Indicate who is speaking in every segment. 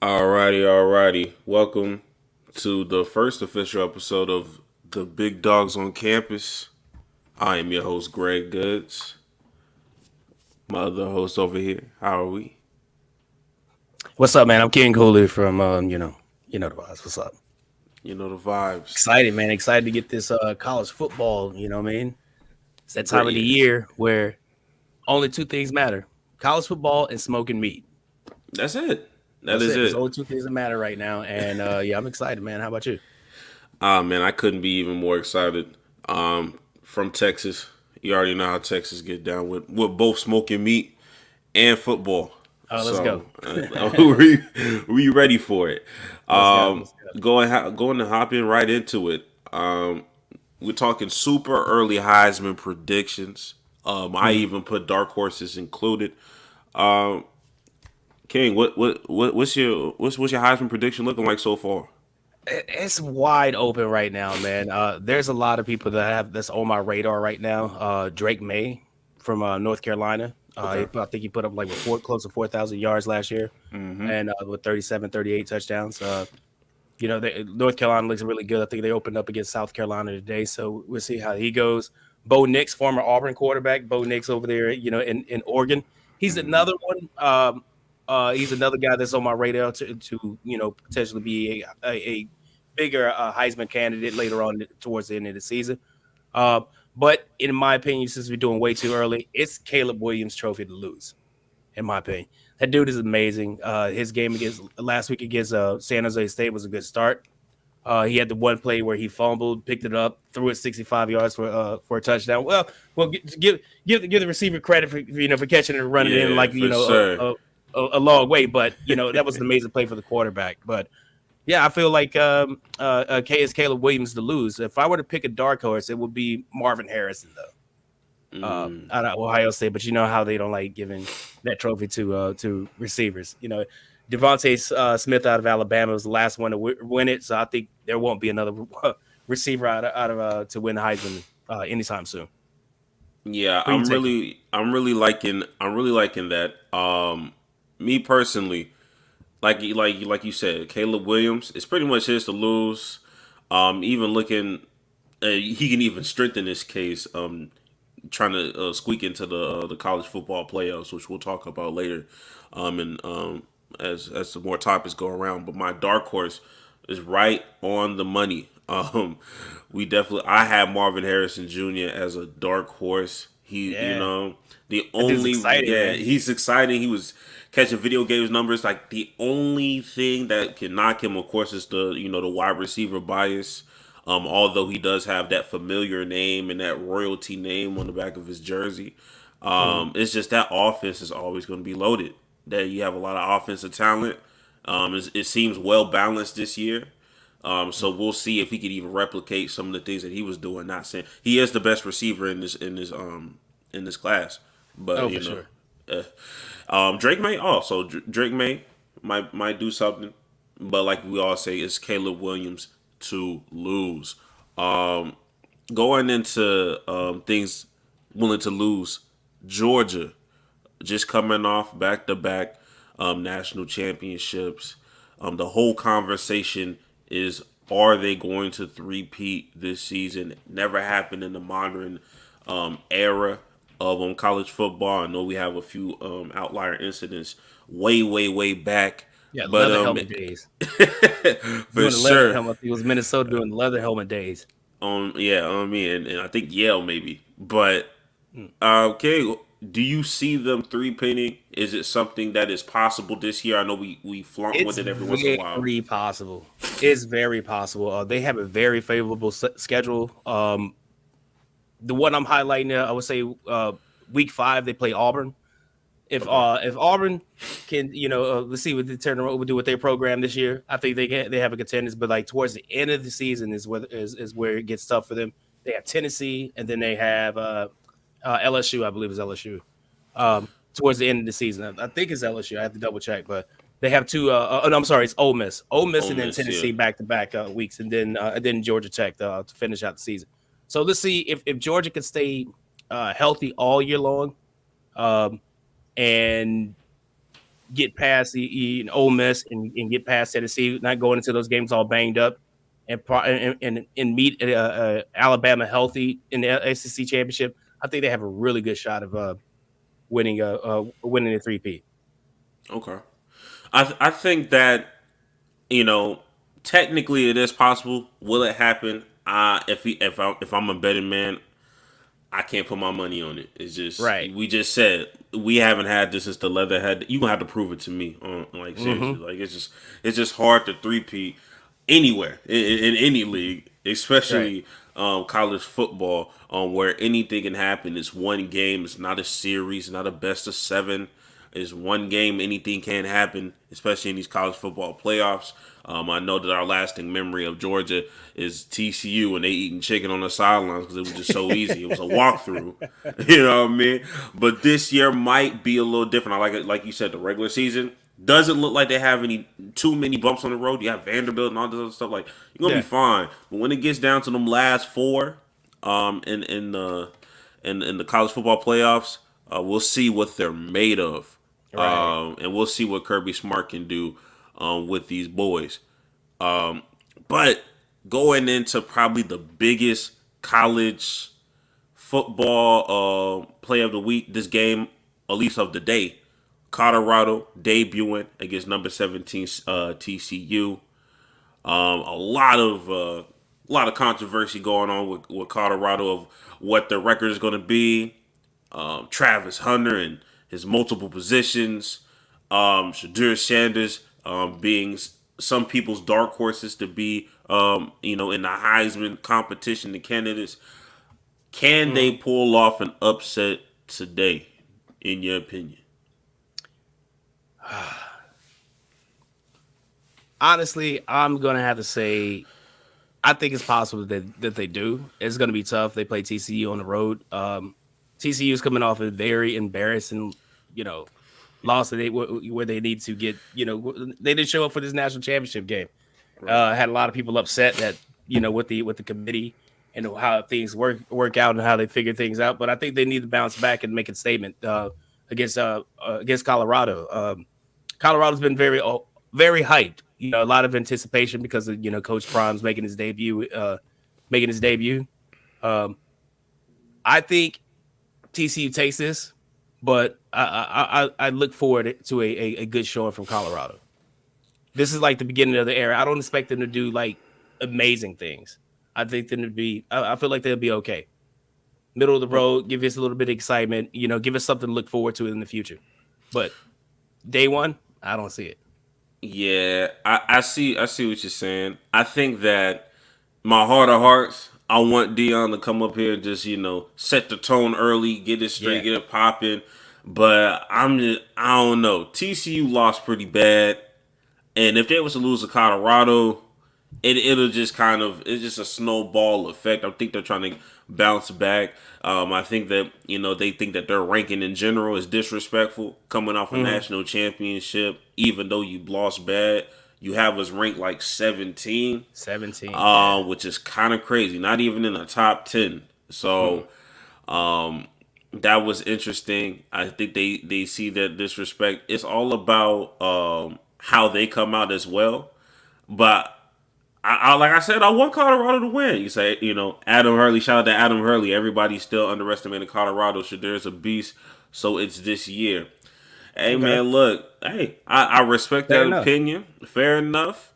Speaker 1: Alrighty. Welcome to the first official episode of the Big Dogs on Campus. I am your host, Greg Goods. My other host over here. How are we?
Speaker 2: What's up, man? I'm King Cooley from the vibes. What's up?
Speaker 1: You know the vibes.
Speaker 2: Excited, man. Excited to get this college football. You know what I mean? It's that time of the
Speaker 1: Great.
Speaker 2: year where only two things matter: college football and smoking meat.
Speaker 1: That's it. That
Speaker 2: That's
Speaker 1: is
Speaker 2: it. There's
Speaker 1: it.
Speaker 2: only two things that matter right now, and yeah, I'm excited, man. How about you?
Speaker 1: Ah, man, I couldn't be even more excited. From Texas. You already know how Texas get down with both smoking meat and football.
Speaker 2: Let's go.
Speaker 1: So we ready for it.
Speaker 2: Let's go.
Speaker 1: Um,
Speaker 2: Let's go.
Speaker 1: going to hop in right into it. We're talking super early Heisman predictions. I
Speaker 2: Mhm.
Speaker 1: even put dark horses included. King, what's your Heisman prediction looking like so far?
Speaker 2: It's wide open right now, man. There's a lot of people that's on my radar right now. Drake May from North Carolina.
Speaker 1: Okay.
Speaker 2: I think he put up like close to 4,000 yards last year, and with 37, 38 touchdowns. North Carolina looks really good. I think they opened up against South Carolina today, so we'll see how he goes. Bo Nix, former Auburn quarterback, Bo Nix over there, in Oregon. He's another one. He's another guy that's on my radar to potentially be a bigger Heisman candidate later on towards the end of the season. Uh, but in my opinion, since we're doing way too early, it's Caleb Williams' trophy to lose. In my opinion, that dude is amazing. His game against last week against San Jose State was a good start. He had the one play where he fumbled, picked it up, threw it 65 yards for a touchdown. Well, give the receiver credit for catching it and running in
Speaker 1: Yeah,
Speaker 2: like
Speaker 1: for sure.
Speaker 2: a long way. But that was an amazing play for the quarterback. But yeah, I feel like it's Caleb Williams to lose. If I were to pick a dark horse, it would be Marvin Harrison though. Out of Ohio State, but you know how they don't like giving that trophy to receivers. Devontae Smith out of Alabama was the last one to win it, so I think there won't be another receiver out of to win Heisman anytime soon.
Speaker 1: Yeah,
Speaker 2: Who you taking?
Speaker 1: I'm really liking that. Me personally, like you said, Caleb Williams, it's pretty much his to lose. Even looking, he can even strengthen his case. Trying to squeak into the college football playoffs, which we'll talk about later. And as some more topics go around, but my dark horse is right on the money. I have Marvin Harrison Jr. as a dark horse.
Speaker 2: Yeah,
Speaker 1: The
Speaker 2: that dude's
Speaker 1: only
Speaker 2: exciting,
Speaker 1: yeah,
Speaker 2: man.
Speaker 1: he's exciting. He was catching video games numbers. Like the only thing that can knock him, of course, is the wide receiver bias. Although he does have that familiar name and that royalty name on the back of his jersey,
Speaker 2: Mhm.
Speaker 1: it's just that offense is always going to be loaded. That you have a lot of offensive talent. It seems well balanced this year. So we'll see if he could even replicate some of the things that he was doing. Not saying he is the best receiver in this class, but
Speaker 2: Oh, for sure.
Speaker 1: Drake may also Drake may might do something, but like we all say, it's Caleb Williams to lose. Going into things willing to lose, Georgia just coming off back to back national championships. The whole conversation is, are they going to three-peat this season? Never happened in the modern era of college football. I know we have a few outlier incidents way back,
Speaker 2: Yeah,
Speaker 1: but
Speaker 2: leather helmet days.
Speaker 1: for
Speaker 2: Doing the leather
Speaker 1: sure.
Speaker 2: helmet, it was Minnesota doing the leather helmet days.
Speaker 1: Yeah, on me and I think Yale maybe, but
Speaker 2: Mm.
Speaker 1: okay. Do you see them three pinning? Is it something that is possible this year? I know we flaunt with
Speaker 2: It's
Speaker 1: it every once in a while.
Speaker 2: very possible. It's very possible. They have a very favorable schedule. The one I'm highlighting, I would say, week 5 they play Auburn.
Speaker 1: Okay.
Speaker 2: If Auburn can, let's see what they turn around, will do with their program this year. I think they have a contenders, but like towards the end of the season is where it gets tough for them. They have Tennessee, and then they have LSU. I believe is LSU. Towards the end of the season, I think it's LSU. I have to double check, but they have two. No, I'm sorry, it's Ole Miss,
Speaker 1: Ole
Speaker 2: and then
Speaker 1: Miss, yeah.
Speaker 2: Tennessee back to back weeks, and then Georgia Tech to finish out the season. So let's see if Georgia can stay healthy all year long, um, and get past the Ole Miss and get past Tennessee, not going into those games all banged up, and meet Alabama healthy in the SEC championship, I think they have a really good shot of winning the three-peat.
Speaker 1: Okay. I think that you know technically it is possible. Will it happen? If I'm a betting man, I can't put my money on it. It's just
Speaker 2: Right.
Speaker 1: we just said we haven't had this since the Leatherhead. You gonna have to prove it to me. Like seriously,
Speaker 2: Mm-hmm.
Speaker 1: like it's just hard to three-peat anywhere in any league,
Speaker 2: Right.
Speaker 1: especially college football, where anything can happen. It's one game. It's not a series. Not a best of seven. It's one game. Anything can happen, especially in these college football playoffs. I know that our lasting memory of Georgia is TCU and they eating chicken on the sidelines because it was just so easy. It was a walkthrough, you know what I mean? But this year might be a little different. I like it, like you said, the regular season doesn't look like they have any too many bumps on the road. You have Vanderbilt and all this other stuff. Like you're gonna
Speaker 2: Yeah.
Speaker 1: be fine. But when it gets down to them last four, in the college football playoffs, we'll see what they're made of,
Speaker 2: Right.
Speaker 1: and we'll see what Kirby Smart can do with these boys. But going into probably the biggest college football play of the week, this game, at least of the day, Colorado debuting against number 17 TCU. A lot of controversy going on with Colorado of what their record is going to be. Travis Hunter and his multiple positions. Shadur Sanders being some people's dark horses to be, in the Heisman competition, the candidates. Can they
Speaker 2: Mhm.
Speaker 1: pull off an upset today, in your opinion?
Speaker 2: Honestly, I'm gonna have to say I think it's possible that they do. It's gonna be tough. They play TCU on the road. TCU is coming off a very embarrassing, you know, loss that where they need to get. They didn't show up for this national championship game.
Speaker 1: Right.
Speaker 2: Had a lot of people upset that with the committee and how things work out and how they figure things out. But I think they need to bounce back and make a statement against Colorado. Colorado's been very hyped. A lot of anticipation because of Coach Prom's making his debut. Um, I think TCU takes this, but I look forward to a good showing from Colorado. This is like the beginning of the era. I don't expect them to do like amazing things. I think them to be. I feel like they'll be okay. Middle of the
Speaker 1: Oh,
Speaker 2: road. Give us a little bit of excitement. Give us something to look forward to in the future. But day one, I don't see it.
Speaker 1: yeah, I see what you're saying. I think that my heart of hearts, I want Dion to come up here and just set the tone early, get it straight,
Speaker 2: Yeah.
Speaker 1: get it popping. But I don't know. TCU lost pretty bad, and if they was to lose to Colorado, it'll just it's just a snowball effect. I think they're trying to bounce back. I think that they think that their ranking in general is disrespectful coming off a
Speaker 2: Hmm.
Speaker 1: national championship. Even though you lost bad, you have us ranked like 17,
Speaker 2: 17. Yeah.
Speaker 1: which is kind of crazy. Not even in the top 10.
Speaker 2: Mm.
Speaker 1: So that was interesting. I think they see that disrespect. It's all about how they come out as well. But like I said, I want Colorado to win. You say, Adam Hurley. Shout out to Adam Hurley. Everybody still underestimating Colorado. Shadir's a beast. So it's this year. Hey
Speaker 2: Okay.
Speaker 1: man, look. Hey, I respect
Speaker 2: Fair
Speaker 1: that
Speaker 2: enough.
Speaker 1: opinion. Fair enough.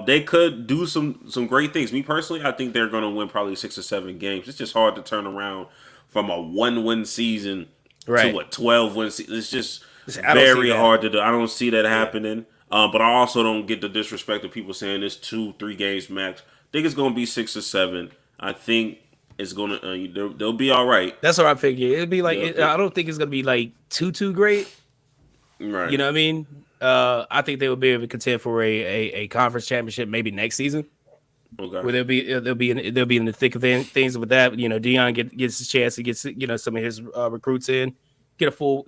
Speaker 1: They could do some great things. Me personally, I think they're going to win probably 6 or 7 games. It's just hard to turn around from a 1-win season to
Speaker 2: Right.
Speaker 1: a 12-win season. It's just
Speaker 2: I don't see
Speaker 1: very
Speaker 2: that.
Speaker 1: hard to do. I don't see that
Speaker 2: Yeah.
Speaker 1: happening. But I also don't get the disrespect of people saying it's 2, 3 games max. I think it's going to be 6 or 7. I think it's going to they'll be all right.
Speaker 2: That's what I figured. It'd be like
Speaker 1: They'll-
Speaker 2: I don't think it's gonna be like too great. You
Speaker 1: right.
Speaker 2: know what I mean? I think they will be able to contend for a conference championship maybe next season,
Speaker 1: Okay.
Speaker 2: where they'll be in the thick of things with that. Dion gets his chance to get some of his recruits in, get a full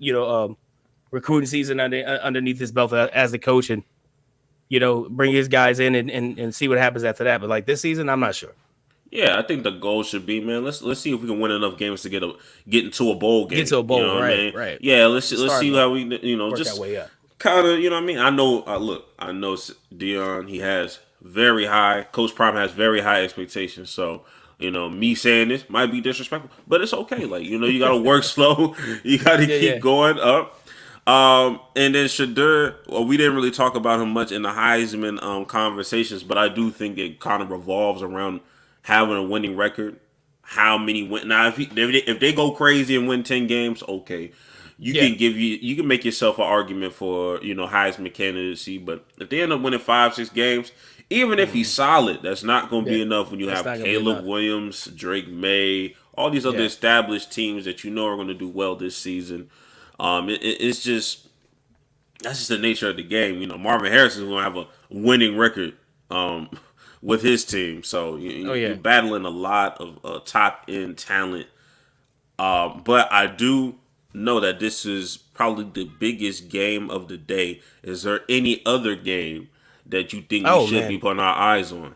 Speaker 2: recruiting season underneath his belt as the coach, and bring his guys in and see what happens after that. But like this season, I'm not sure.
Speaker 1: Yeah, I think the goal should be, man. Let's see if we can win enough games to get into a bowl
Speaker 2: Get
Speaker 1: game.
Speaker 2: to a
Speaker 1: You
Speaker 2: bowl,
Speaker 1: know what I
Speaker 2: right?
Speaker 1: mean?
Speaker 2: Right.
Speaker 1: Yeah, let's see
Speaker 2: Starting
Speaker 1: how
Speaker 2: to
Speaker 1: we
Speaker 2: work our
Speaker 1: just
Speaker 2: way up.
Speaker 1: kind of, you know what I mean? I know, look, I know Dion, he has very high, Coach Prime has very high expectations. So, me saying this might be disrespectful, but it's okay. Like, you got to work slow. You got to
Speaker 2: Yeah,
Speaker 1: keep
Speaker 2: yeah,
Speaker 1: going up. And then Shadur, well, we didn't really talk about him much in the Heisman conversations, but I do think it kind of revolves around having a winning record. How many win? Now, if they go crazy and win 10 games, okay,
Speaker 2: yeah.
Speaker 1: you can make yourself an argument for Heisman candidacy. But if they end up winning 5 6 games, even if he's
Speaker 2: Mhm.
Speaker 1: solid, that's not going to
Speaker 2: Yeah,
Speaker 1: be enough when you
Speaker 2: that's
Speaker 1: have
Speaker 2: not gonna be
Speaker 1: Caleb
Speaker 2: enough.
Speaker 1: Williams, Drake May, all these other
Speaker 2: Yeah.
Speaker 1: established teams that are going to do well this season. It's just that's just the nature of the game. Marvin Harrison is going to have a winning record um, with his team, so
Speaker 2: Oh
Speaker 1: you're
Speaker 2: yeah.
Speaker 1: battling a lot of top end talent. But I do know that this is probably the biggest game of the day. Is there any other game that you think we
Speaker 2: Oh
Speaker 1: should be
Speaker 2: man,
Speaker 1: putting our eyes on?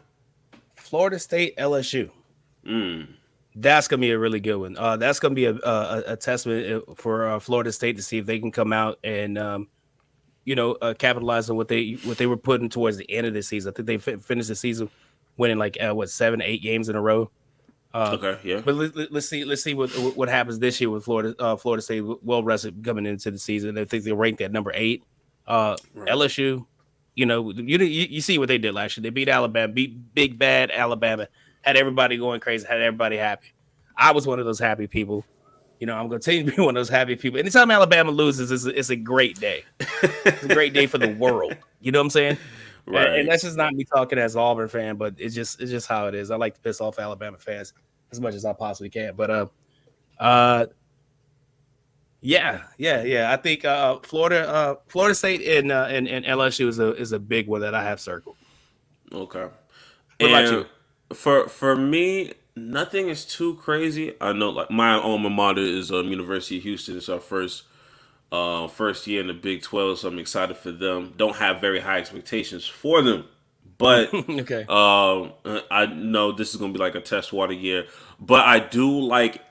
Speaker 2: Florida State LSU. That's gonna be a really good one. That's gonna be a testament for Florida State to see if they can come out and capitalize on what they were putting towards the end of the season. I think they finished the season winning like 7 8 games in a row. Uh,
Speaker 1: Okay, yeah,
Speaker 2: but let's see what happens this year with Florida State well rested coming into the season. I think they're ranked at number 8.
Speaker 1: right.
Speaker 2: LSU, you see what they did last year. They beat Alabama, beat big bad Alabama, had everybody going crazy, had everybody happy. I was one of those happy people. I'm going to continue to be one of those happy people. Anytime Alabama loses, it's a great day. It's a great day for the world. You know what I'm saying? And
Speaker 1: Right.
Speaker 2: that's just not me talking as an Auburn fan, but it's just how it is. I like to piss off Alabama fans as much as I possibly can. But uh, yeah. I think Florida State and LSU is a big one that I have circled.
Speaker 1: Okay.
Speaker 2: What about
Speaker 1: And
Speaker 2: you?
Speaker 1: for me, nothing is too crazy. I know, like my alma mater is University of Houston. It's our first year in the Big 12, so I'm excited for them. Don't have very high expectations for them, but
Speaker 2: Okay.
Speaker 1: I know this is gonna be like a test water year. But I do like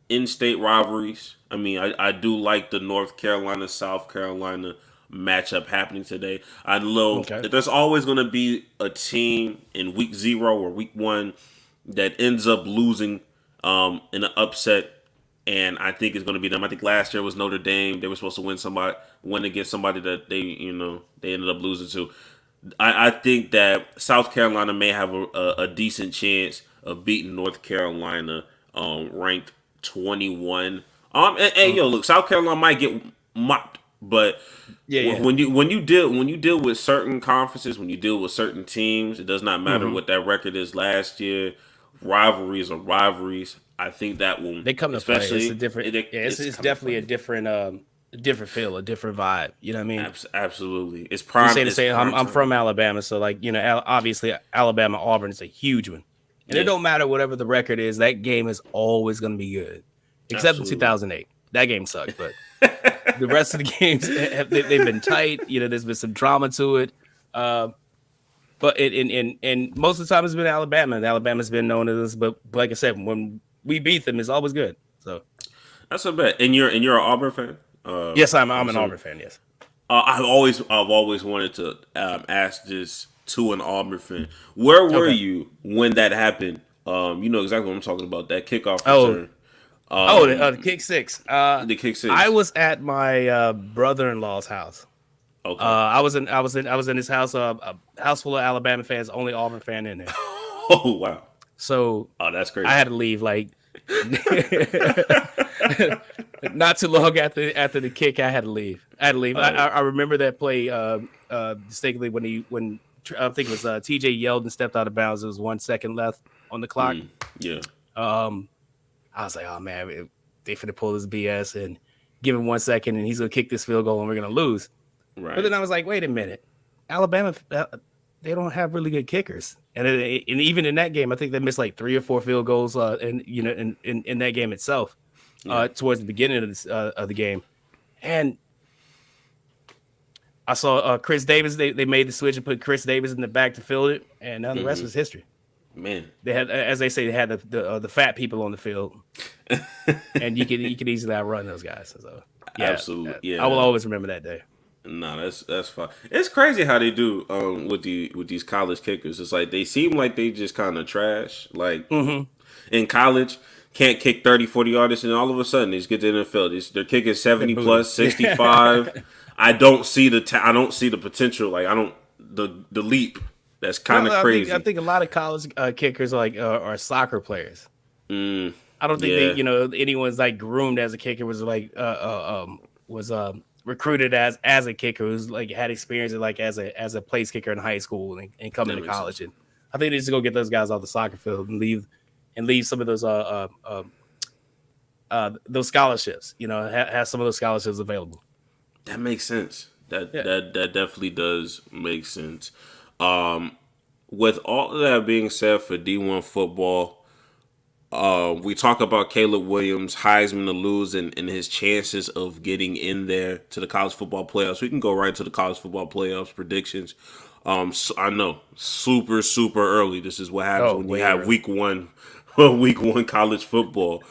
Speaker 1: in-state rivalries. I mean, I do like the North Carolina South Carolina matchup happening today. I know
Speaker 2: Okay.
Speaker 1: that there's always gonna be a team in week 0 or week 1 that ends up losing in an upset, and I think it's going to be them. I think last year was Notre Dame. They were supposed to win against somebody that they ended up losing to. I think that South Carolina may have a decent chance of beating North Carolina, ranked 21. And
Speaker 2: Mm.
Speaker 1: yo, look, South Carolina might get mopped, but
Speaker 2: Yeah, yeah.
Speaker 1: when you deal with certain conferences, when you deal with certain teams, it does not matter
Speaker 2: Hmm.
Speaker 1: what that record is last year. Rivalries are rivalries. I think that will,
Speaker 2: They come to play. It's a
Speaker 1: especially
Speaker 2: different. Yeah, it's
Speaker 1: it's coming to
Speaker 2: definitely
Speaker 1: play.
Speaker 2: a different feel, a different vibe. You know what I mean?
Speaker 1: Absolutely, it's
Speaker 2: You
Speaker 1: prime.
Speaker 2: say the
Speaker 1: It's
Speaker 2: same. I'm
Speaker 1: prime
Speaker 2: I'm
Speaker 1: time.
Speaker 2: from Alabama, so like obviously Alabama Auburn is a huge one, and it
Speaker 1: Yeah,
Speaker 2: don't matter whatever the record is. That game is always going to be good, except in
Speaker 1: absolutely.
Speaker 2: 2008. That game sucked, but the rest of the games they've been tight. There's been some drama to it. Uh, but and most of the time it's been Alabama, and Alabama's been known as this. But like I said, when we beat them, it's always good. So
Speaker 1: That's a bet. And you're an Auburn fan.
Speaker 2: yes, I'm
Speaker 1: I'm
Speaker 2: I'm an
Speaker 1: assuming.
Speaker 2: Auburn fan. Yes.
Speaker 1: I've always wanted to ask this to an Auburn fan. Where were
Speaker 2: Okay.
Speaker 1: you when that happened? You know exactly what I'm talking about. That kickoff
Speaker 2: Oh,
Speaker 1: return.
Speaker 2: the kick six.
Speaker 1: The kick
Speaker 2: I
Speaker 1: six.
Speaker 2: was at my brother-in-law's house.
Speaker 1: Okay.
Speaker 2: I was in his house, a house full of Alabama fans, only Auburn fan in there.
Speaker 1: Oh wow.
Speaker 2: So
Speaker 1: Oh, that's
Speaker 2: I
Speaker 1: crazy.
Speaker 2: had to leave like not too long after the kick. I had to leave. I had to leave. I,
Speaker 1: Uh,
Speaker 2: I I remember that play distinctly when I think it was TJ yelled and stepped out of bounds. There was 1 second left on the clock.
Speaker 1: yeah.
Speaker 2: Um, I was like, oh man, they finna pull this BS and give him 1 second, and he's gonna kick this field goal, and we're gonna lose. But
Speaker 1: Right.
Speaker 2: then I was like, wait a minute, Alabama, they don't have really good kickers, and even in that game, I think they missed like 3 or 4 field goals, and in that game itself,
Speaker 1: Yeah.
Speaker 2: towards the beginning of the game, and I saw Chris Davis. They made the switch and put Chris Davis in the back to field it, and now the rest was history.
Speaker 1: Man.
Speaker 2: They had, as they say, they had the fat people on the field, and you could easily outrun those guys. So yeah,
Speaker 1: Absolutely.
Speaker 2: I will
Speaker 1: Yeah.
Speaker 2: always remember that day.
Speaker 1: No, that's fine. It's crazy how they do with these college kickers. It's like they seem like they just kind of trash. Like
Speaker 2: Hmm.
Speaker 1: in college, can't kick 30, 40 yards, and all of a sudden they just get to the NFL. They're kicking
Speaker 2: They're
Speaker 1: 70
Speaker 2: booty.
Speaker 1: plus, 65. I don't see I don't see the potential. Like I don't the leap. That's kind
Speaker 2: Well,
Speaker 1: of
Speaker 2: I
Speaker 1: crazy.
Speaker 2: think a lot of college kickers like are soccer players.
Speaker 1: Mm,
Speaker 2: I don't think they,
Speaker 1: yeah,
Speaker 2: anyone's like groomed as a kicker was like was recruited as a kicker who's like had experience like as a place kicker in high school and coming
Speaker 1: that
Speaker 2: to
Speaker 1: makes
Speaker 2: college.
Speaker 1: sense.
Speaker 2: And I think they just go get those guys off the soccer field and leave some of those scholarships. Have some of those scholarships available.
Speaker 1: That makes sense.
Speaker 2: Yeah.
Speaker 1: That definitely does make sense. Um, with all of that being said for D1 football, we talk about Caleb Williams, Heisman to lose, and his chances of getting in there to the college football playoffs. We can go right to the college football playoffs predictions. So I know super early. This is what happens
Speaker 2: Oh,
Speaker 1: when you
Speaker 2: way
Speaker 1: have
Speaker 2: early.
Speaker 1: week one, week one college football.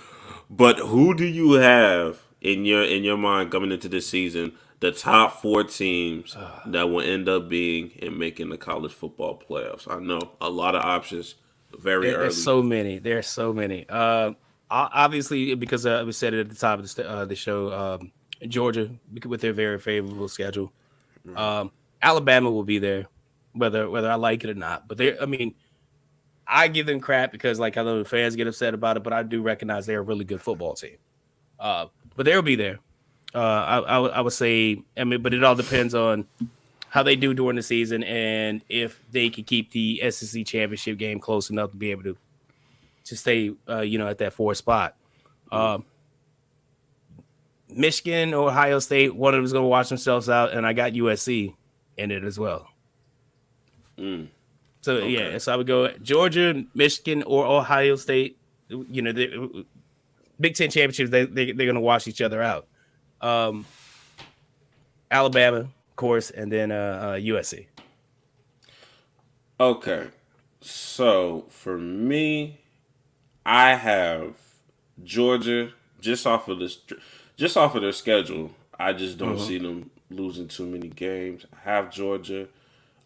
Speaker 1: But who do you have in your mind coming into this season? The top four teams that will end up being and making the college football playoffs. I know a lot of options, very
Speaker 2: There's
Speaker 1: early.
Speaker 2: so many. There's so many. Obviously, because we said it at the top of the show, Georgia with their very favorable schedule.
Speaker 1: Right.
Speaker 2: Um, Alabama will be there, whether I like it or not. But I mean, I give them crap because like I know the fans get upset about it, but I do recognize they're a really good football team. But they'll be there. I would say. I mean, but it all depends on how they do during the season and if they can keep the SEC championship game close enough to be able to stay, at that fourth spot. Um, Michigan or Ohio State, one of them is going to watch themselves out, and I got USC in it as well.
Speaker 1: Mm,
Speaker 2: So
Speaker 1: okay.
Speaker 2: yeah, so I would go Georgia, Michigan, or Ohio State. The Big Ten championships, they're going to wash each other out. Um, Alabama, of course, and then USC.
Speaker 1: Okay. So for me, I have Georgia just off of their schedule. I just don't
Speaker 2: Hmm.
Speaker 1: see them losing too many games. I have Georgia.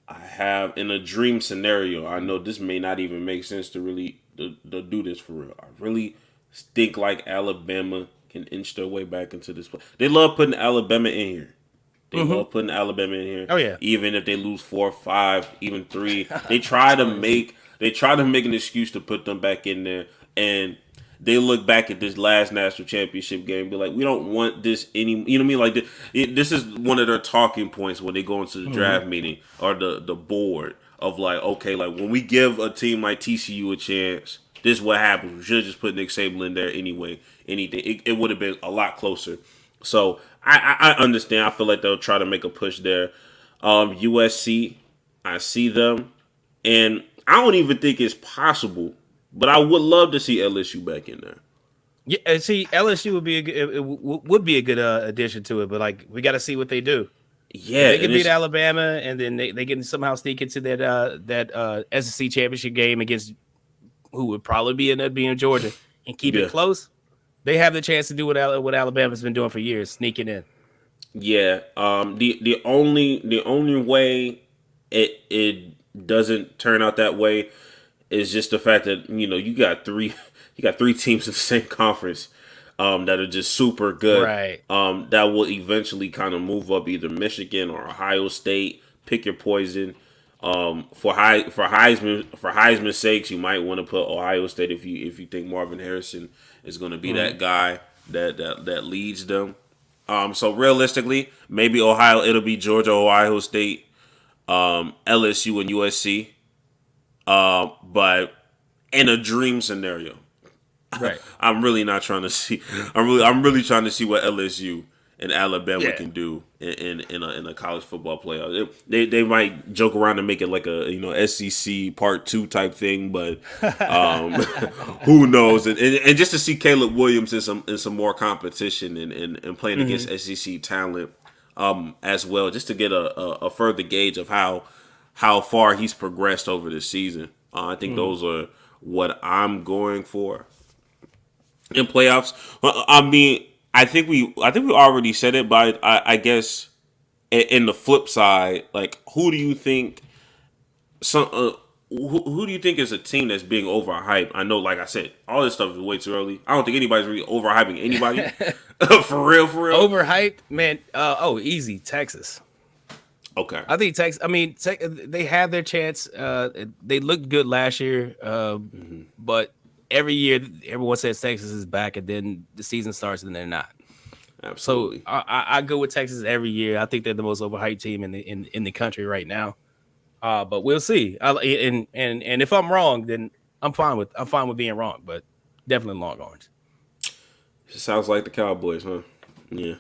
Speaker 1: I have in a dream scenario. I know this may not even make sense to really to do this for real. I really think like Alabama can inch their way back into this play. They love putting Alabama in here. They
Speaker 2: Hmm.
Speaker 1: love putting Alabama in here,
Speaker 2: Oh yeah,
Speaker 1: even if they lose 4 or 5, even 3.
Speaker 2: I'm telling you.
Speaker 1: They try to make an excuse to put them back in there, and they look back at this last national championship game and be like, we don't want this any. You know what I mean? Like this is one of their talking points when they go into the
Speaker 2: Hmm.
Speaker 1: draft meeting or the board of like, okay, like when we give a team like TCU a chance, this is what happens. We should just put Nick Saban in there anyway. Anything, it would have been a lot closer. So I understand. I feel like they'll try to make a push there. USC, I see them, and I don't even think it's possible. But I would love to see LSU back in there.
Speaker 2: Yeah, and see, LSU would be would be a good addition to it, but like we got to see what they do. If
Speaker 1: Yeah,
Speaker 2: they
Speaker 1: and
Speaker 2: can beat
Speaker 1: it's
Speaker 2: Alabama and then they can somehow sneak into that SEC championship game against who would probably be end up being Georgia and keep it
Speaker 1: yeah,
Speaker 2: close, they have the chance to do what Alabama's been doing for years, sneaking in.
Speaker 1: yeah. The only way it doesn't turn out that way is just the fact that you got three teams in the same conference that are just super good.
Speaker 2: Right.
Speaker 1: That will eventually kind of move up either Michigan or Ohio State. Pick your poison. For Heisman's sakes, you might want to put Ohio State if you think Marvin Harrison is going to be
Speaker 2: Mhm.
Speaker 1: that guy that leads them. So realistically, maybe Ohio it'll be Georgia, Ohio State, LSU, and USC. But in a dream scenario,
Speaker 2: Right.
Speaker 1: I'm really not trying to see. I'm really trying to see what LSU and Alabama
Speaker 2: Yeah.
Speaker 1: can do in a college football playoff. They might joke around and make it like a SEC Part 2 type thing, but um, who knows? And just to see Caleb Williams in some more competition and playing against
Speaker 2: Hmm.
Speaker 1: SEC talent as well, just to get a further gauge of how far he's progressed over the season. I think
Speaker 2: Hmm.
Speaker 1: those are what I'm going for in playoffs. I mean, I think we already said it, but I guess in the flip side, like who do you think some who do you think is a team that's being overhyped? I know, like I said, all this stuff is way too early. I don't think anybody's really overhyping anybody. For real, for real.
Speaker 2: Overhyped, man. Easy Texas.
Speaker 1: Okay.
Speaker 2: I think Texas. I mean, they have their chance. They looked good last year, but every year everyone says Texas is back, and then the season starts and they're not. So
Speaker 1: Absolutely.
Speaker 2: I go with Texas every year. I think they're the most overhyped team in the country right now. But we'll see. And if I'm wrong, then I'm fine with being wrong. But definitely Longhorns.
Speaker 1: Sounds like the Cowboys, huh? Yeah,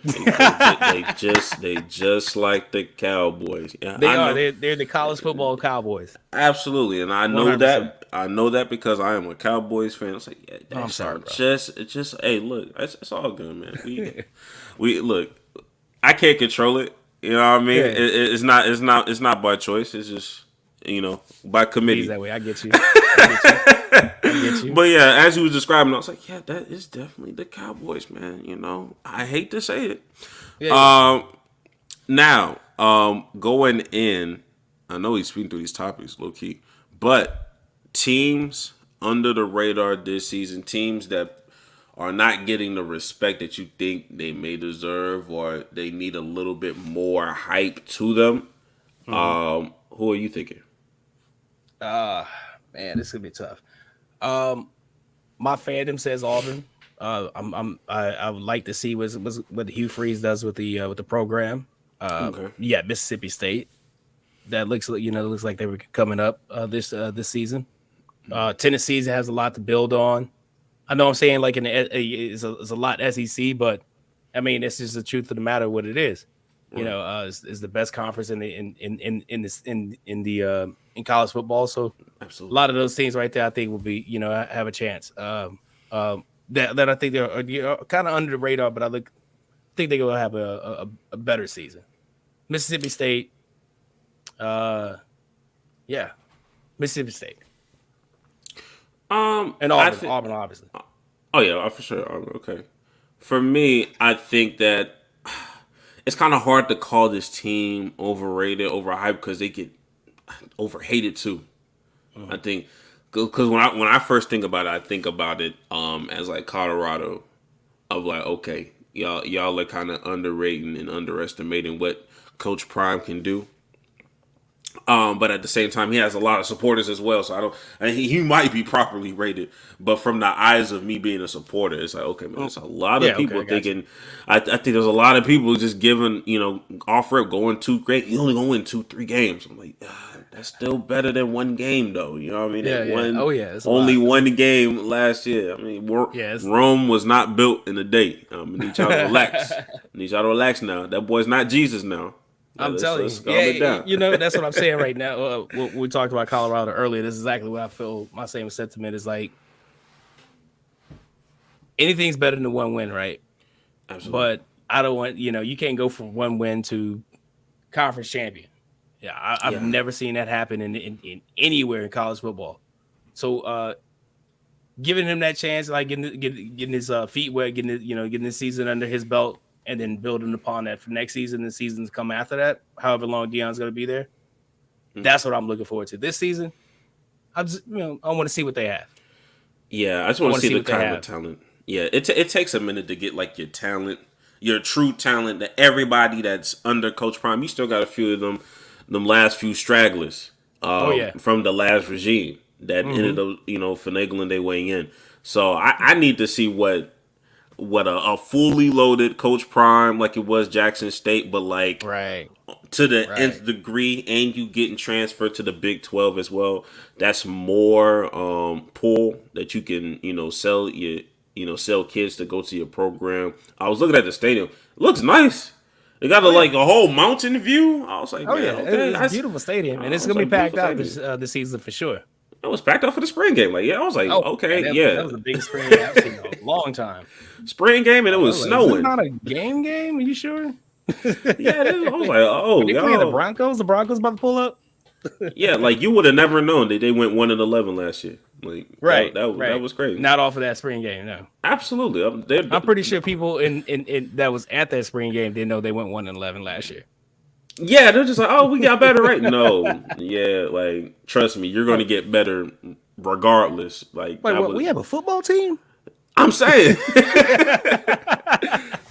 Speaker 1: they just like the Cowboys. Yeah,
Speaker 2: They
Speaker 1: I
Speaker 2: are.
Speaker 1: know.
Speaker 2: They're the college football Cowboys.
Speaker 1: Absolutely, and I know
Speaker 2: 100%.
Speaker 1: that. I know that because I am a Cowboys fan. It's like, yeah,
Speaker 2: Oh,
Speaker 1: that
Speaker 2: I'm sorry,
Speaker 1: sounds
Speaker 2: bro.
Speaker 1: just. Hey, look, it's all good, man. We look. I can't control it. You know what I mean?
Speaker 2: Yeah,
Speaker 1: It's not by choice. It's just by
Speaker 2: bees
Speaker 1: committee.
Speaker 2: that way. I get you. I get you. I get you.
Speaker 1: But yeah, as you was describing, I was like, yeah, that is definitely the Cowboys, man. I hate to say it.
Speaker 2: Yeah, yeah.
Speaker 1: Um, Now, going in, I know he's speaking through these topics, low key, but teams under the radar this season, teams that are not getting the respect that you think they may deserve, or they need a little bit more hype to them. Who are you thinking?
Speaker 2: Man, this is gonna be tough. Um, my fandom says Auburn. I would like to see what Hugh Freeze does with the program.
Speaker 1: Okay.
Speaker 2: Yeah, Mississippi State. That looks like they were coming up this season. Tennessee has a lot to build on. I know I'm saying like it's a lot SEC, but I mean it's just the truth of the matter. What it is,
Speaker 1: Right.
Speaker 2: is the best conference in college football. So a
Speaker 1: Absolutely.
Speaker 2: lot of those teams right there, I think will be have a chance. That I think they're kind of under the radar, but think they will have a better season. Mississippi State, yeah, Mississippi State and
Speaker 1: I
Speaker 2: Auburn,
Speaker 1: think.
Speaker 2: Auburn obviously.
Speaker 1: Oh yeah, for sure. Okay. For me, I think that it's kind of hard to call this team overrated, overhyped because they get overhated too. I think because when I first think about it, I think about it as like Colorado, of like, okay, y'all are kind of underrating and underestimating what Coach Prime can do. But at the same time, he has a lot of supporters as well. So he might be properly rated, but from the eyes of me being a supporter, it's like, okay, man, there's a lot of
Speaker 2: Yeah, okay,
Speaker 1: people
Speaker 2: I got you.
Speaker 1: thinking. I think there's a lot of people just giving, off rip going too great. You only gonna win 2-3 games. I'm like, that's still better than one game though. You know what I mean?
Speaker 2: Yeah,
Speaker 1: They
Speaker 2: yeah.
Speaker 1: won
Speaker 2: Oh yeah, it's a
Speaker 1: only
Speaker 2: lot.
Speaker 1: one game last year. I mean,
Speaker 2: Yeah,
Speaker 1: Rome was not built in a day. I need y'all to relax. I need y'all to relax now. That boy's not Jesus now.
Speaker 2: I'm telling
Speaker 1: Let's
Speaker 2: you. Yeah,
Speaker 1: calm it down.
Speaker 2: that's what I'm saying right now. We talked about Colorado earlier. This is exactly what I feel. My same sentiment is like anything's better than one win, right?
Speaker 1: Absolutely.
Speaker 2: But I don't want you can't go from one win to conference champion. Yeah, I've
Speaker 1: Yeah.
Speaker 2: never seen that happen in anywhere in college football. So giving him that chance, like getting his feet wet, getting the season under his belt, and then building upon that for next season and seasons come after that, however long Deion's going to be there. That's what I'm looking forward to this season. I want to see what they have.
Speaker 1: Yeah, I just
Speaker 2: I
Speaker 1: want to
Speaker 2: want to
Speaker 1: see
Speaker 2: see
Speaker 1: the
Speaker 2: what they
Speaker 1: kind of
Speaker 2: have.
Speaker 1: talent. Yeah, it takes a minute to get like your talent, your true talent. That everybody that's under Coach Prime, you still got a few of them last few stragglers
Speaker 2: Oh yeah.
Speaker 1: from the last regime that ended
Speaker 2: Mm-hmm.
Speaker 1: up finagling their way in. So I need to see what a fully loaded Coach Prime like it was Jackson State, but like
Speaker 2: Right.
Speaker 1: to the
Speaker 2: Right.
Speaker 1: nth degree, and you getting transferred to the Big 12 as well. That's more pull that you can sell sell kids to go to your program. I was looking at the stadium. It looks nice. It got
Speaker 2: Oh yeah.
Speaker 1: like a whole mountain view. I was like,
Speaker 2: Oh
Speaker 1: man,
Speaker 2: yeah.
Speaker 1: okay,
Speaker 2: It's a
Speaker 1: that's.
Speaker 2: beautiful stadium, and
Speaker 1: I
Speaker 2: it's
Speaker 1: was
Speaker 2: gonna be
Speaker 1: like,
Speaker 2: packed
Speaker 1: beautiful
Speaker 2: out
Speaker 1: stadium.
Speaker 2: this season for sure.
Speaker 1: It was packed out for the spring game. Like, yeah, I was like,
Speaker 2: Oh
Speaker 1: okay,
Speaker 2: yeah, that
Speaker 1: yeah,
Speaker 2: was the biggest spring game I've seen in a long time.
Speaker 1: spring game, and it
Speaker 2: I
Speaker 1: was
Speaker 2: was like, is this
Speaker 1: snowing.
Speaker 2: not a game? Are you sure?
Speaker 1: Yeah, I was like,
Speaker 2: Are
Speaker 1: oh,
Speaker 2: they playing the
Speaker 1: yo,
Speaker 2: Broncos? The Broncos about to pull up?
Speaker 1: yeah, like you would have never known that they went 1-11 last year. Like that,
Speaker 2: Right,
Speaker 1: that
Speaker 2: right.
Speaker 1: was crazy.
Speaker 2: Not off of that spring game, no.
Speaker 1: Absolutely,
Speaker 2: I'm pretty sure people in that was at that spring game didn't know they went 1-11 last year.
Speaker 1: Yeah, they're just like, oh, we got better, right? No, yeah, like trust me, you're going to
Speaker 2: Like,
Speaker 1: get better regardless. Like
Speaker 2: like
Speaker 1: that
Speaker 2: what?
Speaker 1: was,
Speaker 2: We have a football team?
Speaker 1: I'm saying,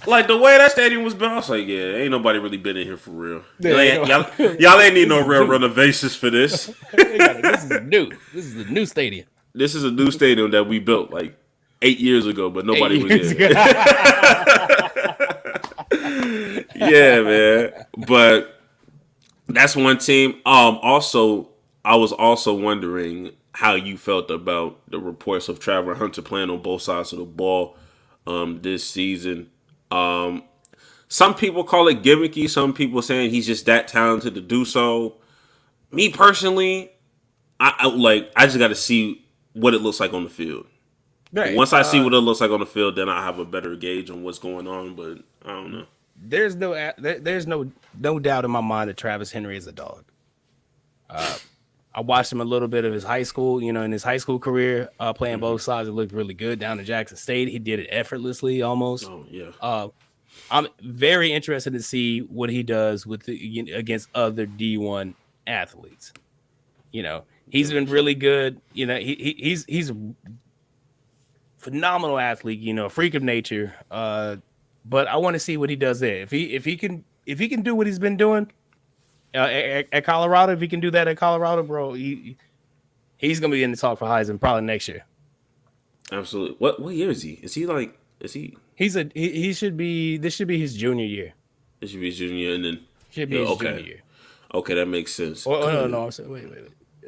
Speaker 1: like the way that stadium was built, I was like, yeah, ain't nobody really been in here for real.
Speaker 2: Yeah, you know,
Speaker 1: Y'all ain't need
Speaker 2: this
Speaker 1: no
Speaker 2: is
Speaker 1: real
Speaker 2: new.
Speaker 1: renovations for this.
Speaker 2: This is new. This is the new stadium.
Speaker 1: This is a new stadium that we built like 8 years ago, but
Speaker 2: Eight
Speaker 1: nobody was
Speaker 2: years
Speaker 1: here.
Speaker 2: ago.
Speaker 1: Yeah, man. But that's one team. Also, I was also wondering how you felt about the reports of Trevor Hunter playing on both sides of the ball this season. Um, some people call it gimmicky. Some people saying he's just that talented to do so. Me personally, I just got to see what it looks like on the field.
Speaker 2: Right.
Speaker 1: Once I see what it looks like on the field, then I have a better gauge on what's going on. But I don't know.
Speaker 2: There's no doubt in my mind that Travis Henry is a dog. I watched him a little bit of his high school, in his high school career, playing both sides. It looked really good down in Jackson State. He did it effortlessly almost.
Speaker 1: Oh yeah.
Speaker 2: I'm very interested to see what he does against other D1 athletes. He's been really good. He's a phenomenal athlete. A freak of nature. But I want to see what he does there. If he can do what he's been doing at Colorado, if he can do that at Colorado, bro, he's gonna be in the talk for Heisman probably next year.
Speaker 1: Absolutely. What year is he? Is he like? Is he?
Speaker 2: He should be. This should be his junior year.
Speaker 1: It should be junior, and then
Speaker 2: Should be
Speaker 1: yeah,
Speaker 2: his junior
Speaker 1: okay,
Speaker 2: year.
Speaker 1: okay, that makes sense.
Speaker 2: No. I'm sorry. Wait.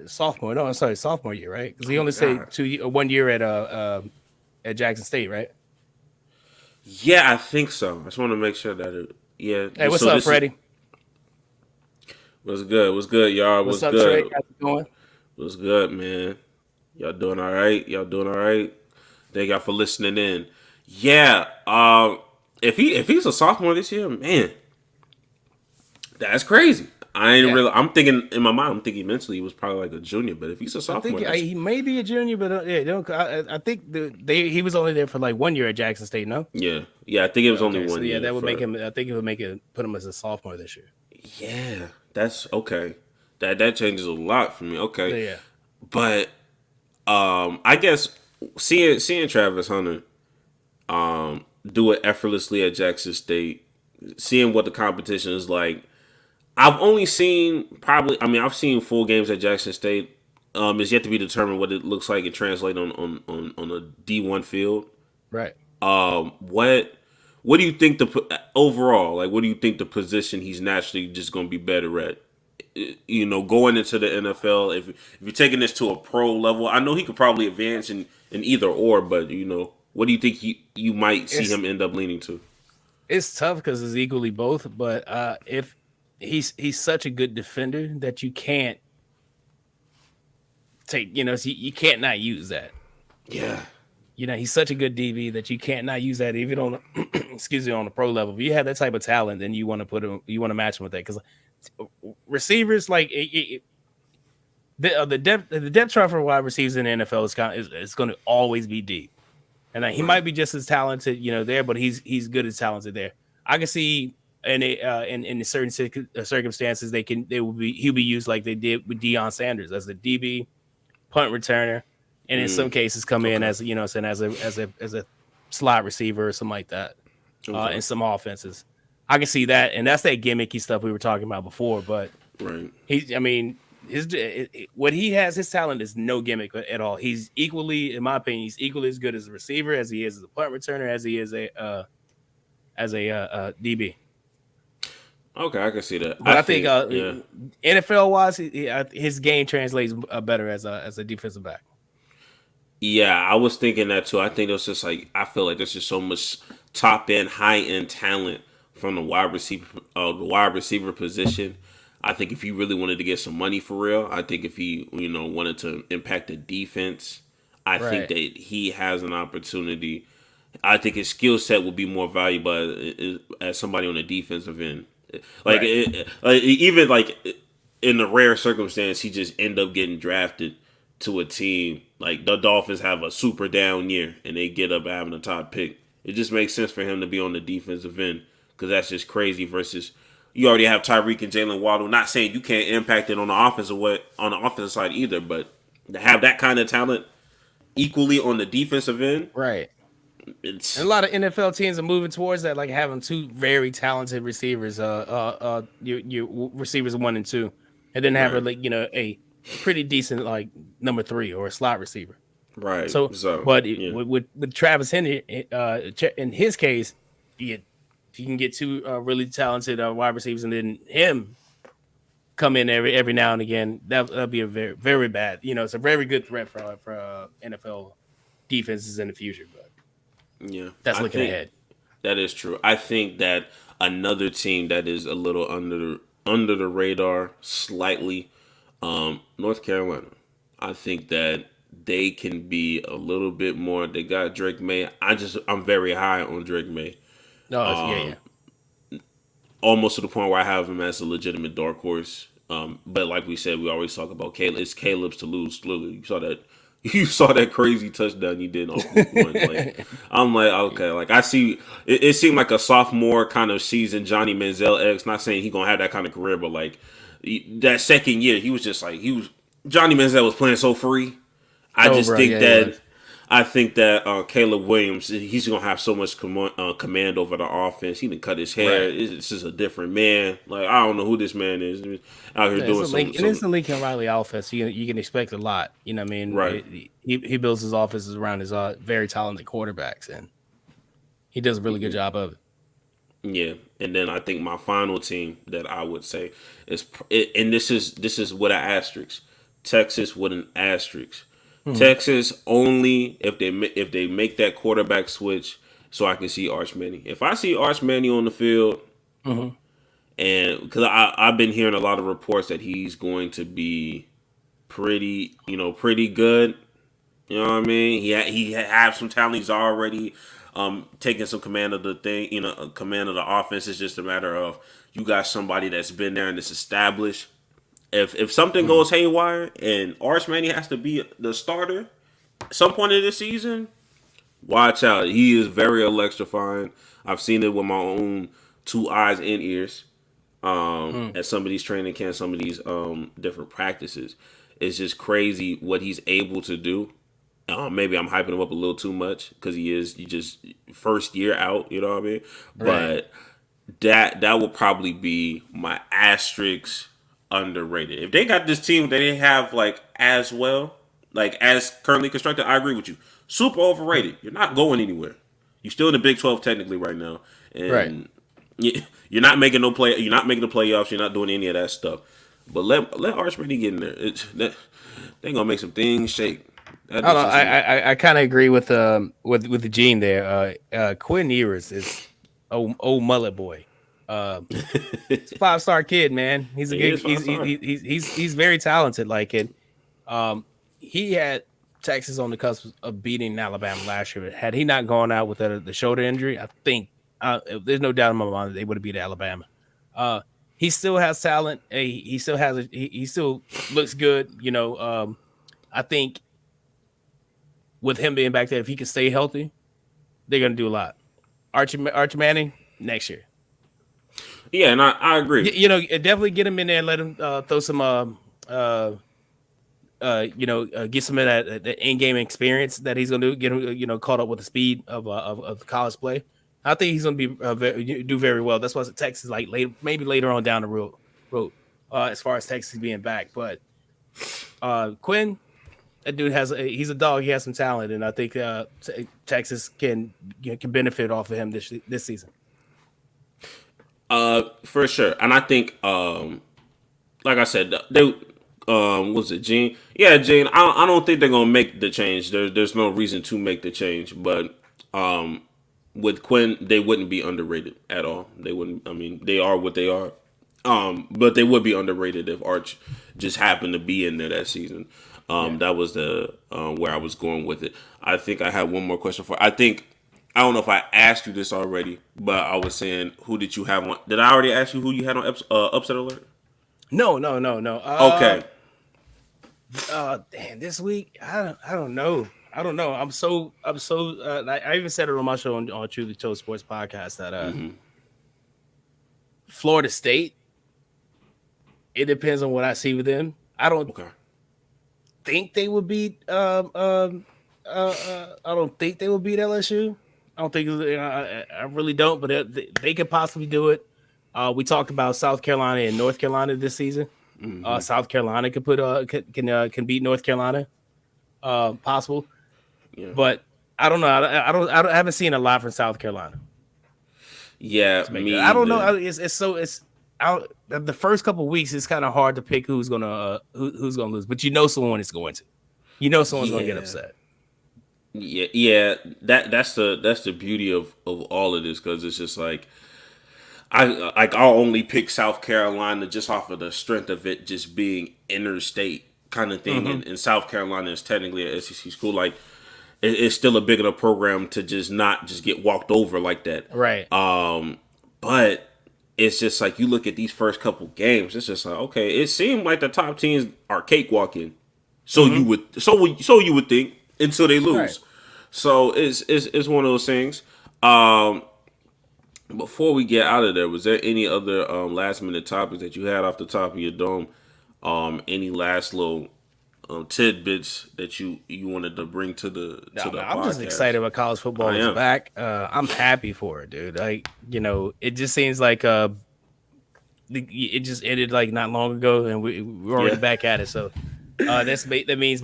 Speaker 2: Sophomore. No, I'm sorry. Sophomore year, right? Because he
Speaker 1: Oh
Speaker 2: only stayed
Speaker 1: God.
Speaker 2: 1 year at Jackson State, right?
Speaker 1: Yeah, I think so. I just want to make sure that it. Yeah.
Speaker 2: Hey, what's
Speaker 1: So
Speaker 2: up,
Speaker 1: this is
Speaker 2: Freddie?
Speaker 1: what's good. What's good, y'all?
Speaker 2: What's
Speaker 1: What's
Speaker 2: up, Trey?
Speaker 1: good?
Speaker 2: How's it going?
Speaker 1: What's good, man? Y'all doing all right? Y'all doing all right? Thank y'all for listening in. Yeah. If he's a sophomore this year, man, that's crazy. I ain't
Speaker 2: Yeah,
Speaker 1: really. I'm thinking in my mind. I'm thinking mentally he was probably like a junior. But if he's a
Speaker 2: I think
Speaker 1: sophomore, that's
Speaker 2: he may be a junior, but yeah, don't. I think he was only there for like 1 year at Jackson State. No.
Speaker 1: yeah, yeah. I think it was only
Speaker 2: Okay, so
Speaker 1: one
Speaker 2: yeah,
Speaker 1: year
Speaker 2: that would make
Speaker 1: for.
Speaker 2: him. I think it would make it put him as a sophomore this year.
Speaker 1: Yeah, that's okay. That changes a lot for me. Okay,
Speaker 2: Yeah.
Speaker 1: but I guess seeing Travis Hunter do it effortlessly at Jackson State, seeing what the competition is like. I've only seen probably. I mean, I've seen full games at Jackson State. It's yet to be determined what it looks like and translate on a D1 field.
Speaker 2: Right.
Speaker 1: What do you think overall? Like, what do you think the position he's naturally just going to be better at? Going into the NFL. If you're taking this to a pro level, I know he could probably advance in either or. But what do you think you might see
Speaker 2: It's
Speaker 1: him end up leaning to?
Speaker 2: it's tough because it's equally both. But if he's such a good defender that you can't take, you can't not use that.
Speaker 1: Yeah,
Speaker 2: He's such a good DB that you can't not use that even on, excuse me, on the pro level. If you have that type of talent, then you want to you want to match him with that because receivers like the depth chart for wide receivers in the NFL is going to always be deep, and he might
Speaker 1: right.
Speaker 2: be just as talented, there, but he's good as talented there. I can see in certain circumstances he'll be used like they did with Deion Sanders as the DB punt returner, and in some cases come in
Speaker 1: Okay.
Speaker 2: as as a slot receiver or something like that.
Speaker 1: Okay.
Speaker 2: In some offenses, I can see that, and that's that gimmicky stuff we were talking about before. But
Speaker 1: Right.
Speaker 2: I mean, what he has, his talent is no gimmick at all. He's equally, in my opinion, he's equally as good as a receiver as he is as a punt returner as he is a DB.
Speaker 1: Okay, I can see that.
Speaker 2: But I think
Speaker 1: Yeah.
Speaker 2: NFL wise, his game translates better as a defensive back.
Speaker 1: Yeah, I was thinking that too. I think it's just like I feel like there's just so much top end, high end talent from the wide receiver position. I think if he really wanted to get some money for real, I think if he wanted to impact the defense, I think
Speaker 2: Right.
Speaker 1: that he has an opportunity. I think his skill set would be more valuable as somebody on the defensive end. Like,
Speaker 2: Right.
Speaker 1: even like in the rare circumstance he just end up getting drafted to a team like the Dolphins have a super down year and they get up having a top pick. It just makes sense for him to be on the defensive end because that's just crazy versus You already have Tyreek and Jalen Waddle. Not saying you can't impact it on the offensive side either, but to have that kind of talent equally on the defensive end,
Speaker 2: Right. And
Speaker 1: it's
Speaker 2: a lot of NFL teams are moving towards that, like having two very talented receivers, your receivers 1 and 2, and then have a
Speaker 1: right,
Speaker 2: like a pretty decent like number 3 or a slot receiver.
Speaker 1: right.
Speaker 2: So,
Speaker 1: So
Speaker 2: but
Speaker 1: yeah,
Speaker 2: with Travis Henry, in his case, if you can get two really talented wide receivers, and then him come in every now and again, that'll be a very very bad. It's a very good threat for NFL defenses in the future. But
Speaker 1: yeah.
Speaker 2: that's
Speaker 1: I
Speaker 2: looking
Speaker 1: think
Speaker 2: ahead.
Speaker 1: that is true. I think that another team that is a little under the radar slightly, North Carolina. I think that they can be a little bit more. They got Drake May. I'm very high on Drake May.
Speaker 2: No, yeah.
Speaker 1: Almost to the point where I have him as a legitimate dark horse. But like we said, we always talk about Caleb. It's Caleb's to lose. Literally, you saw that. You saw that crazy touchdown he did off week one. Like I'm like, okay, like I see. It seemed like a sophomore kind of season. Johnny Manziel X. Not saying he gonna have that kind of career, but like that second year, he was just like Johnny Manziel was playing so free. I
Speaker 2: Oh,
Speaker 1: just
Speaker 2: bro,
Speaker 1: think
Speaker 2: yeah, he
Speaker 1: that
Speaker 2: was.
Speaker 1: Caleb Williams, he's gonna have so much command over the offense. He didn't cut his hair.
Speaker 2: Right.
Speaker 1: It's just a different man. Like I don't know who this man is. He's out here
Speaker 2: Yeah, it's
Speaker 1: doing
Speaker 2: a Link,
Speaker 1: some
Speaker 2: and it's
Speaker 1: some
Speaker 2: the Lincoln Riley offense. You can expect a lot. I mean,
Speaker 1: right.
Speaker 2: he builds his offenses around his very talented quarterbacks, and he does a really good job of it.
Speaker 1: Yeah, and then I think my final team that I would say is, and this is with an asterisk, Texas with an asterisk.
Speaker 2: Mhm.
Speaker 1: Texas only if they make that quarterback switch, so I can see Arch Manning. If I see Arch Manning on the field,
Speaker 2: Mhm.
Speaker 1: and because I've been hearing a lot of reports that he's going to be pretty good. You know what I mean? He have some talent. He's already taking some command of the thing. Command of the offense. It's just a matter of you got somebody that's been there and it's established. If something
Speaker 2: Mhm.
Speaker 1: goes haywire and Arch Manning has to be the starter at some point of the season, watch out. He is very electrifying. I've seen it with my own two eyes and ears
Speaker 2: Mhm.
Speaker 1: at some of these training camps, some of these different practices. It's just crazy what he's able to do. Maybe I'm hyping him up a little too much because he just first year out, you know what I mean?
Speaker 2: Right.
Speaker 1: But that would probably be my asterisk underrated. If they got this team that they have like as well, like as currently constructed, I agree with you. Super overrated. You're not going anywhere. You're still in the Big 12 technically right now,
Speaker 2: Right.
Speaker 1: and you're not making no play. You're not making the playoffs. You're not doing any of that stuff. But let Arch Manning get in there. They're gonna make some things shake. That
Speaker 2: I don't
Speaker 1: is
Speaker 2: know.
Speaker 1: just me.
Speaker 2: I kind of agree with the Gene there. Quinn Ewers is old mullet boy. He's a 5-star kid, man. He's a
Speaker 1: He
Speaker 2: good.
Speaker 1: is 5 star.
Speaker 2: He's very talented. Like it. He had Texas on the cusp of beating Alabama last year. Had he not gone out with the shoulder injury, I think there's no doubt in my mind that they would have beat Alabama. He still has talent. He still has. He still looks good. I think with him being back there, if he can stay healthy, they're gonna do a lot. Archie Manning next year.
Speaker 1: Yeah, and I agree.
Speaker 2: Definitely get him in there and let him throw some get some of that in-game experience that he's going to do. Get him, caught up with the speed of college play. I think he's going to be do very well. That's why Texas maybe later on down the road as far as Texas being back. But Quinn, that dude he's a dog. He has some talent, and I think Texas can benefit off of him this season.
Speaker 1: For sure. And I think like I said, they was it Gene? Yeah, Gene. I don't think they're gonna make the change. There's no reason to make the change. But with Quinn, they wouldn't be underrated at all. They wouldn't. I mean, they are what they are. But they would be underrated if Arch just happened to be in there that season.
Speaker 2: Yeah.
Speaker 1: That was the where I was going with it. I think I had one more question for. I don't know if I asked you this already, but I was saying who did you have on? Did I already ask you who you had on upset alert?
Speaker 2: No.
Speaker 1: Okay.
Speaker 2: Damn, this week I don't know. I don't know. I even said it on my show on Truly Told Sports podcast that Florida State. It depends on what I see with them. I don't
Speaker 1: Okay.
Speaker 2: think they would beat. I don't think they would beat LSU. I don't think. I really don't. But they could possibly do it. We talked about South Carolina and North Carolina this season. South Carolina could put can beat North Carolina. Possible,
Speaker 1: Yeah.
Speaker 2: but I don't know. I haven't seen a lot from South Carolina.
Speaker 1: Yeah,
Speaker 2: To make
Speaker 1: me
Speaker 2: that. I don't know.
Speaker 1: either.
Speaker 2: It's out. The first couple of weeks, it's kind of hard to pick who's who's gonna lose. But you know someone is going to. You know someone's gonna get
Speaker 1: Yeah.
Speaker 2: upset.
Speaker 1: Yeah. That's the beauty of all of this, because it's just like I'll only pick South Carolina just off of the strength of it just being interstate kind of thing,
Speaker 2: Mm-hmm.
Speaker 1: and South Carolina is technically a SEC school. Like it's still a big enough program to just not just get walked over like that.
Speaker 2: Right.
Speaker 1: But it's just like you look at these first couple games, it's just like, okay, it seemed like the top teams are cakewalking.
Speaker 2: Mm-hmm.
Speaker 1: So you would think until they
Speaker 2: Right.
Speaker 1: lose. So it's one of those things. Before we get out of there, was there any other last minute topics that you had off the top of your dome? Any last little tidbits that you wanted to bring to the
Speaker 2: No, man, I'm just
Speaker 1: podcast?
Speaker 2: excited about college
Speaker 1: I
Speaker 2: football is
Speaker 1: am.
Speaker 2: back. I'm happy for it, dude. Like, it just seems like it just ended like not long ago, and we're already
Speaker 1: Yeah,
Speaker 2: back at it. So that means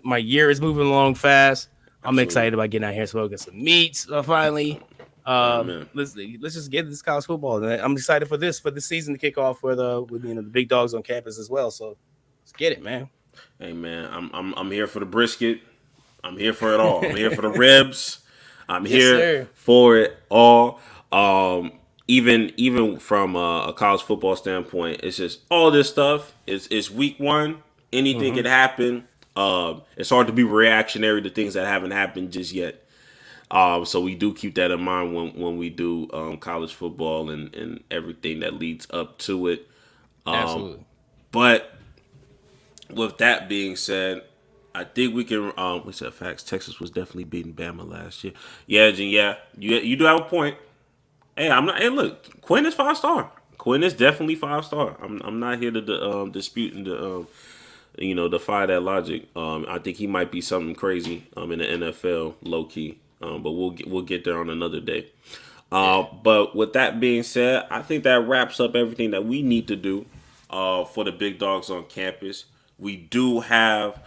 Speaker 2: my year is moving along fast. I'm
Speaker 1: absolutely.
Speaker 2: excited about getting out here smoking some meats finally.
Speaker 1: Amen.
Speaker 2: Let's just get this college football. And I'm excited for this season to kick off with the big dogs on campus as well. So let's get it, man.
Speaker 1: Hey man, I'm here for the brisket. I'm here for it all. I'm here for the ribs. I'm
Speaker 2: Yes,
Speaker 1: here
Speaker 2: sir.
Speaker 1: for it all. Even from a college football standpoint, it's just all this stuff. It's week one. Anything
Speaker 2: Mm-hmm.
Speaker 1: can happen. It's hard to be reactionary to things that haven't happened just yet. So we do keep that in mind when we do college football and everything that leads up to it.
Speaker 2: Absolutely.
Speaker 1: But with that being said, I think we can. We said facts. Texas was definitely beating Bama last year. Yeah, Jen, yeah, you do have a point. Hey, I'm not. Hey, look, Quinn is 5 star. Quinn is definitely 5 star. I'm not here to dispute and to defy that logic. I think he might be something crazy in the NFL, low key. But we'll get there on another day. But with that being said, I think that wraps up everything that we need to do for the big dogs on campus. We do have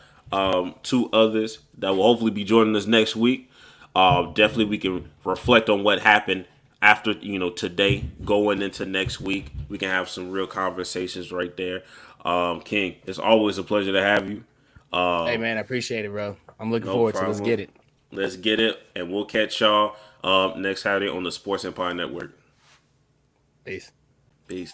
Speaker 1: two others that will hopefully be joining us next week. Definitely, we can reflect on what happened after today, going into next week. We can have some real conversations right there. King, it's always a pleasure to have you.
Speaker 2: Hey, man, I appreciate it, bro. I'm looking
Speaker 1: No
Speaker 2: forward to it. Let's
Speaker 1: problem.
Speaker 2: get it.
Speaker 1: Let's get it, and we'll catch y'all next Saturday on the Sports Empire Network.
Speaker 2: Peace.
Speaker 1: Peace.